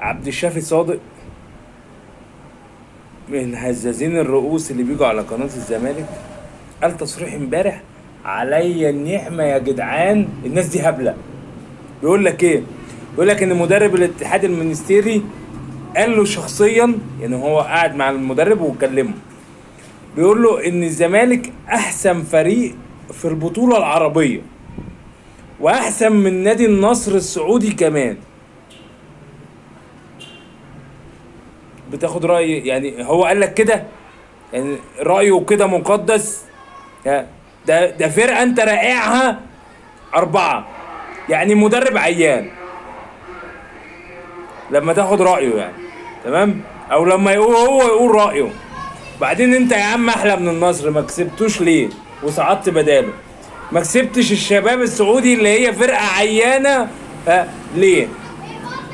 عبد الشافي صادق من هزازين الرؤوس اللي بيجوا على قناة الزمالك قال تصريح امبارح: عليا النعمة يا جدعان، الناس دي هبلة. بيقول لك ايه؟ بيقول لك ان مدرب الاتحاد المنستيري قال له شخصيا، يعني هو قاعد مع المدرب وكلمه، بيقول له ان الزمالك احسن فريق في البطولة العربية واحسن من نادي النصر السعودي كمان. بتاخد رأي؟ يعني هو قال لك كده، يعني رأيه كده مقدس؟ ده فرقة انت راقعها 4، يعني مدرب عيان لما تاخد رأيه يعني. تمام؟ او لما يقول هو يقول رأيه. بعدين انت يا عم احلى من النصر، ما كسبتوش ليه وصعدت بداله؟ ما كسبتش الشباب السعودي اللي هي فرقة عيانة ليه؟